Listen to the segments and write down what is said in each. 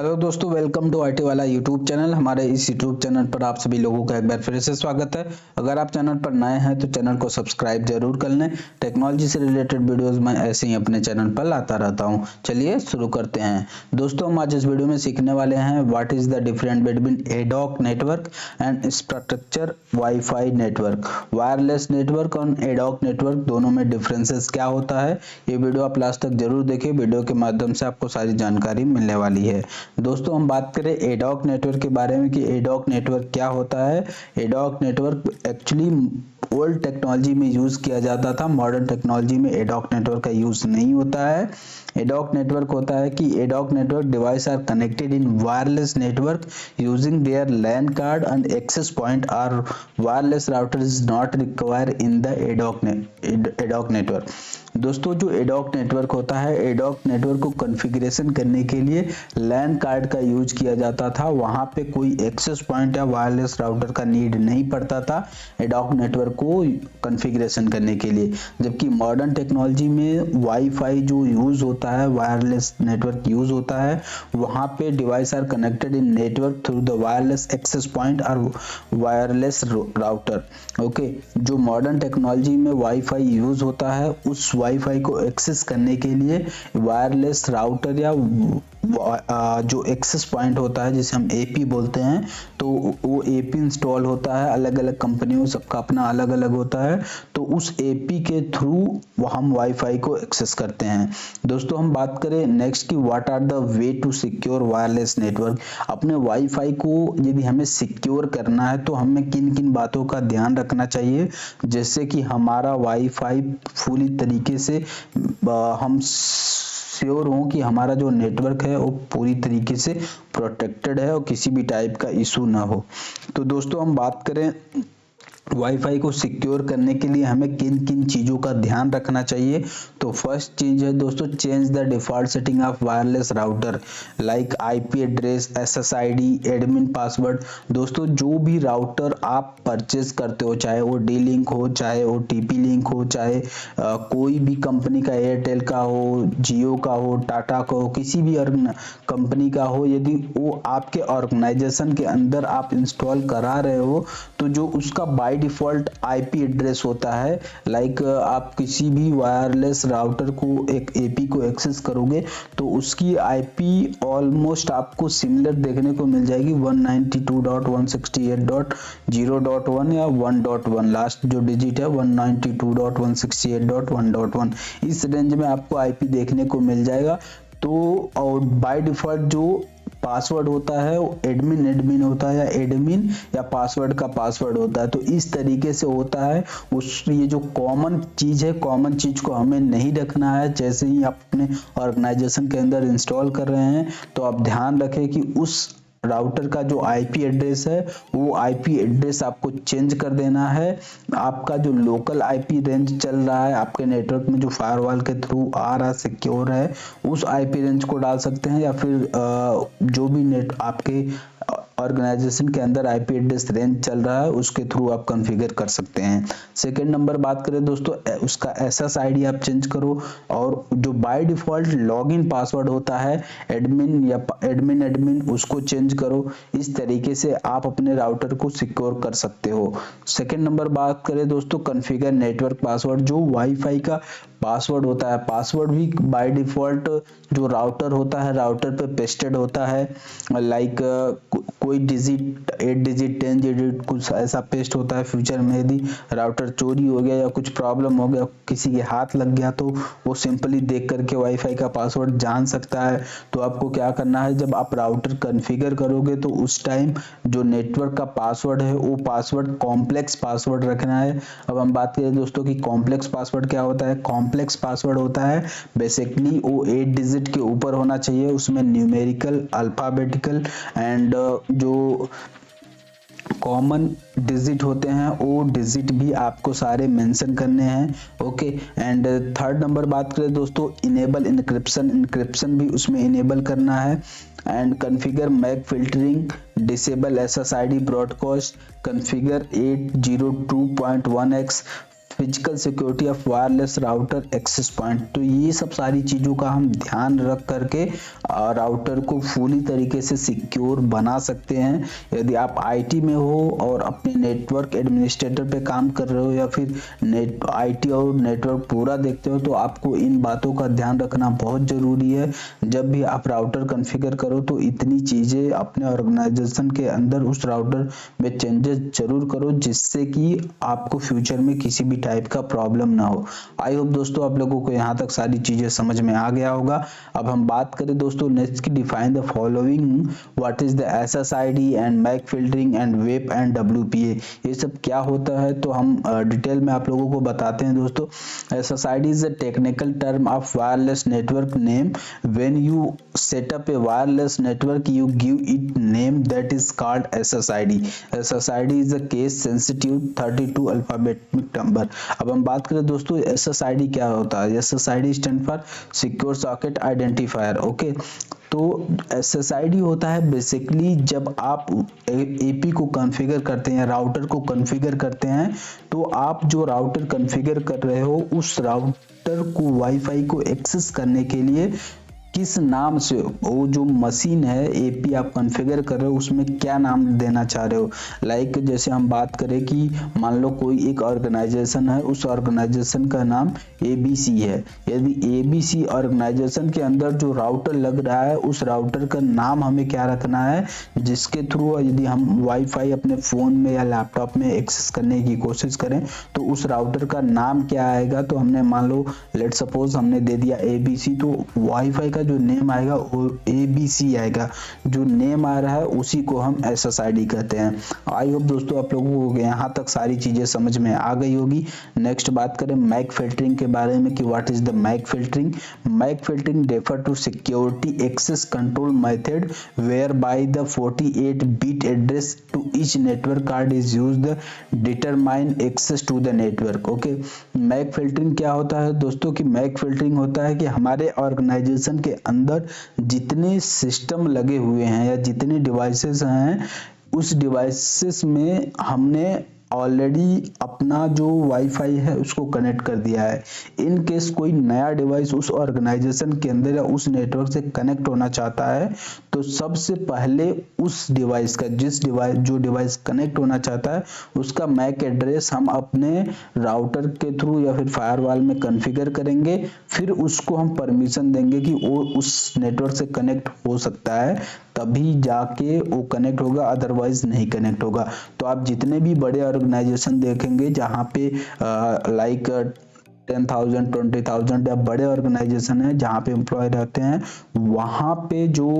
Hello दोस्तों, welcome to IT वाला YouTube channel. हमारे इस यूट्यूब चैनल पर आप सभी लोगों का एक बार फिर से स्वागत है। अगर आप चैनल पर नए हैं तो चैनल को सब्सक्राइब जरूर कर लें। टेक्नोलॉजी से रिलेटेड वीडियोस मैं ऐसे ही अपने चैनल पर लाता रहता हूं। चलिए शुरू करते हैं। दोस्तों, हम आज इस वीडियो में सीखने वाले हैं what is the difference between ad hoc network and infrastructure wifi network. Wireless network और एडॉक नेटवर्क दोनों में डिफरेंसेस क्या होता है, ये वीडियो आप लास्ट तक जरूर देखिए। वीडियो के माध्यम से आपको सारी जानकारी मिलने वाली है। दोस्तों, हम बात करें एडॉक नेटवर्क के बारे में कि एडॉक नेटवर्क क्या होता है। Ad hoc network actually old technology में यूज किया जाता था, मॉडर्न टेक्नोलॉजी में एडॉक नेटवर्क का यूज नहीं होता है। एडॉक नेटवर्क होता है कि ad hoc network device are connected in wireless network using their LAN card and access point or wireless router is not require in the ad hoc network. दोस्तों, जो एडॉक नेटवर्क होता है, एडॉक नेटवर्क को configuration करने के लिए लैन कार्ड का use किया जाता था। वहां पे कोई एक्सेस पॉइंट या वायरलेस राउटर का नीड नहीं पड़ता था एडॉक नेटवर्क को कॉन्फ़िगरेशन करने के लिए। जबकि मॉडर्न टेक्नोलॉजी में वाईफाई जो यूज होता है, वायरलेस नेटवर्क यूज होता है, वहां पे device are connected in network through the wireless access point और वायरलेस राउटर। ओके, जो मॉडर्न टेक्नोलॉजी में वाईफाई यूज होता है, उस वाईफाई को एक्सेस करने के लिए वायरलेस राउटर या जो एक्सेस पॉइंट होता है जिसे हम एपी बोलते हैं, तो वो एपी इंस्टॉल होता है। अलग अलग कंपनियों सबका अपना अलग अलग होता है, तो उस एपी के थ्रू हम वाईफाई को एक्सेस करते हैं। दोस्तों, हम बात करें नेक्स्ट की what are the ways to secure wireless network. अपने वाईफाई को यदि हमें सिक्योर करना है तो हमें किन किन बातों का ध्यान रखना चाहिए, जैसे कि हमारा वाईफाई पूरी तरीके से हम श्योर हो कि हमारा जो नेटवर्क है वो पूरी तरीके से प्रोटेक्टेड है और किसी भी टाइप का इशू ना हो। तो दोस्तों, हम बात करें वाईफाई को सिक्योर करने के लिए हमें किन किन चीज़ों का ध्यान रखना चाहिए। तो फर्स्ट चीज है दोस्तों, change the default setting of wireless router like IP address, SSID, admin password. दोस्तों, जो भी राउटर आप परचेज करते हो, चाहे वो डी लिंक हो, चाहे वो टीपी लिंक हो, चाहे कोई भी कंपनी का, एयरटेल का हो, जियो का हो, टाटा का हो, किसी भी कंपनी का हो, यदि वो आपके ऑर्गेनाइजेशन के अंदर आप इंस्टॉल करा रहे हो तो जो उसका बाय डिफॉल्ट आईपी एड्रेस होता है, लाइक आप किसी भी वायरलेस राउटर को एक एपी को एक्सेस करोगे तो उसकी आईपी ऑलमोस्ट आपको सिमिलर देखने को मिल जाएगी 192.168.0.1 या 1.1। लास्ट जो डिजिट है 192.168.1.1, इस रेंज में आपको आईपी देखने को मिल जाएगा। तो और बाय डिफॉल्ट जो पासवर्ड होता है वो एडमिन होता है, या एडमिन या पासवर्ड का पासवर्ड होता है। तो इस तरीके से होता है। उस ये जो कॉमन चीज है, कॉमन चीज को हमें नहीं रखना है। जैसे ही आप अपने ऑर्गेनाइजेशन के अंदर इंस्टॉल कर रहे हैं तो आप ध्यान रखें कि उस राउटर का जो आईपी एड्रेस है वो आईपी एड्रेस आपको चेंज कर देना है। आपका जो लोकल आईपी रेंज चल रहा है आपके नेटवर्क में, जो फायरवॉल के थ्रू आ रहा सिक्योर है, उस आईपी रेंज को डाल सकते हैं, या फिर जो भी नेट आपके ऑर्गेनाइजेशन के अंदर आईपी एड्रेस रेंज चल रहा है उसके थ्रू आप कॉन्फ़िगर कर सकते हैं। सेकंड नंबर बात करें दोस्तों, उसका एसएसआईडी आप चेंज करो, और जो बाय डिफॉल्ट लॉगिन पासवर्ड होता है एडमिन या एडमिन उसको चेंज करो। इस तरीके से आप अपने राउटर को सिक्योर कर सकते हो। सेकंड नंबर बात करें दोस्तों, कॉन्फ़िगर नेटवर्क पासवर्ड। जो वाईफाई का पासवर्ड होता है, पासवर्ड भी बाय डिफॉल्ट जो राउटर होता है राउटर पे पेस्टेड होता है, लाइक कोई डिजिट 8 डिजिट 10 डिजिट कुछ ऐसा पेस्ट होता है। फ्यूचर में यदि राउटर चोरी हो गया या कुछ प्रॉब्लम हो गया, किसी के हाथ लग गया, तो वो सिंपली देख करके वाईफाई का पासवर्ड जान सकता है। तो आपको क्या करना है, जब आप राउटर कॉन्फ़िगर करोगे तो उस टाइम जो नेटवर्क का पासवर्ड है वो पासवर्ड कॉम्प्लेक्स पासवर्ड रखना है। अब हम बात करें दोस्तों कि कॉम्प्लेक्स पासवर्ड क्या होता है। कॉम्प्लेक्स पासवर्ड होता है बेसिकली वो 8 डिजिट के ऊपर होना चाहिए, उसमें न्यूमेरिकल, अल्फाबेटिकल एंड जो कॉमन डिजिट होते हैं वो डिजिट भी आपको सारे मेंशन करने हैं। ओके, एंड थर्ड नंबर बात करें दोस्तों, इनेबल इंक्रिप्शन भी उसमें इनेबल करना है। And configure MAC filtering, disable SSID broadcast, configure 802.1x physical security of wireless router access point. तो ये सब सारी चीज़ों का हम ध्यान रख करके राउटर को फुली तरीके से सिक्योर बना सकते हैं। यदि आप आईटी में हो और अपने नेटवर्क एडमिनिस्ट्रेटर पे काम कर रहे हो या फिर आईटी और नेटवर्क पूरा देखते हो तो आपको इन बातों का ध्यान रखना बहुत ज़रूरी है। जब भी आप राउटर कॉन्फ़िगर करो तो इतनी चीज़ें अपने ऑर्गेनाइजेशन के अंदर उस राउटर में चेंजेस जरूर करो, जिससे कि आपको फ्यूचर में किसी भी टाइप का प्रॉब्लम ना हो। आई होप दोस्तों आप लोगों को यहाँ तक सारी चीज़ें समझ में आ गया होगा। अब हम बात करें दोस्तों नेक्स्ट की, define the following, what is the SSID and MAC filtering and वेप एंड डब्ल्यूपीए। ये सब क्या होता है तो हम डिटेल में आप लोगों को बताते हैं दोस्तों। SSID is a technical term of wireless network name. When you set up A wireless network you give it name that is called SSID. SSID is a case sensitive 32 alphabetic number. अब हम बात करें दोस्तों SSID क्या होता है। SSID stand for secure socket identifier. Okay, तो SSID होता है बेसिकली जब आप एपी को कॉन्फ़िगर करते हैं, राउटर को कॉन्फ़िगर करते हैं, तो आप जो राउटर कॉन्फ़िगर कर रहे हो उस राउटर को वाईफाई को एक्सेस करने के लिए किस नाम से वो जो मशीन है एपी आप कॉन्फ़िगर कर रहे हो उसमें क्या नाम देना चाह रहे हो। लाइक जैसे हम बात करें कि मान लो कोई एक ऑर्गेनाइजेशन है, उस ऑर्गेनाइजेशन का नाम एबीसी है। यदि एबीसी ऑर्गेनाइजेशन के अंदर जो राउटर लग रहा है उस राउटर का नाम हमें क्या रखना है, जिसके थ्रू यदि हम वाईफाई अपने फ़ोन में या लैपटॉप में एक्सेस करने की कोशिश करें तो उस राउटर का नाम क्या आएगा। तो हमने मान लो लेट सपोज हमने दे दिया एबीसी, तो वाईफाई का जो नेम आएगा वो एबीसी आएगा। जो नेम आ रहा है उसी को हम एसएसआईडी कहते हैं। आई होप दोस्तों आप लोगों को यहाँ तक सारी चीजें समझ में आ गई होगी। नेक्स्ट बात करें मैक फिल्टरिंग के बारे में कि what is the MAC filtering. MAC filtering refer to security access control method where by the 48 bit address to each network card is used determine access to the network. Okay, MAC filtering क्या होता है दोस्तों कि Mac filtering होता है कि हमारे organisation के अंदर जितने सिस्टम लगे हुए हैं या जितने डिवाइसेस हैं उस डिवाइसेस में हमने ऑलरेडी अपना जो वाईफाई है उसको कनेक्ट कर दिया है। इन केस कोई नया डिवाइस उस ऑर्गेनाइजेशन के अंदर या उस नेटवर्क से कनेक्ट होना चाहता है तो सबसे पहले उस डिवाइस का जो डिवाइस कनेक्ट होना चाहता है उसका मैक एड्रेस हम अपने राउटर के थ्रू या फिर फायरवॉल में कॉन्फ़िगर करेंगे। फिर उसको हम परमिशन देंगे कि वो उस नेटवर्क से कनेक्ट हो सकता है, तभी जाके वो कनेक्ट होगा, अदरवाइज नहीं कनेक्ट होगा। तो आप जितने भी बड़े ऑर्गेनाइजेशन देखेंगे जहाँ पे लाइक 10,000 20,000 या बड़े ऑर्गेनाइजेशन है जहाँ पे एम्प्लॉय रहते हैं, वहाँ पे जो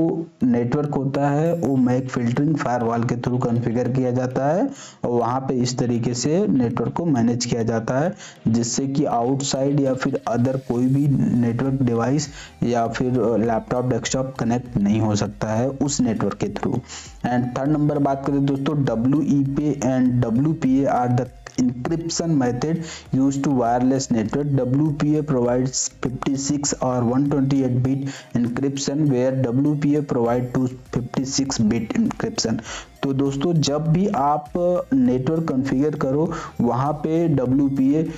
नेटवर्क होता है वो मैक फिल्टरिंग फायरवॉल के थ्रू कॉन्फ़िगर किया जाता है और वहाँ पे इस तरीके से नेटवर्क को मैनेज किया जाता है जिससे कि आउटसाइड या फिर अदर कोई भी नेटवर्क डिवाइस या फिर लैपटॉप डेस्कटॉप कनेक्ट नहीं हो सकता है उस नेटवर्क के थ्रू। एंड थर्ड नंबर बात करें दोस्तों WEP and WPA are the encryption method used to wireless network. WPA provides 56 or 128 bit encryption where WPA provide 256 bit encryption। तो दोस्तों जब भी आप नेटवर्क कॉन्फ़िगर करो वहाँ पे WPA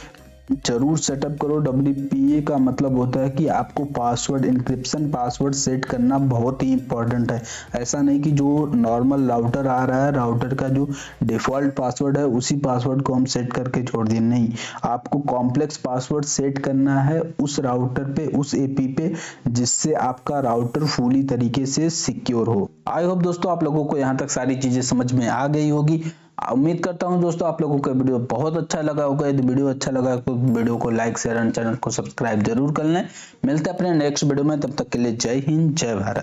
जरूर सेटअप करो। WPA का मतलब होता है कि आपको पासवर्ड इंक्रिप्शन पासवर्ड सेट करना बहुत ही इंपॉर्टेंट है। ऐसा नहीं कि जो नॉर्मल राउटर आ रहा है राउटर का जो डिफॉल्ट पासवर्ड है उसी पासवर्ड को हम सेट करके छोड़ दिए, नहीं, आपको कॉम्प्लेक्स पासवर्ड सेट करना है उस राउटर पे उस एपी पे जिससे आपका राउटर फुली तरीके से सिक्योर हो। आई होप दोस्तों आप लोगों को यहाँ तक सारी चीजें समझ में आ गई होगी। उम्मीद करता हूं दोस्तों आप लोगों को वीडियो बहुत अच्छा लगा होगा। यदि वीडियो अच्छा लगा तो वीडियो को लाइक शेयर एंड चैनल को सब्सक्राइब जरूर कर लें। मिलते हैं अपने नेक्स्ट वीडियो में, तब तक के लिए जय हिंद जय भारत।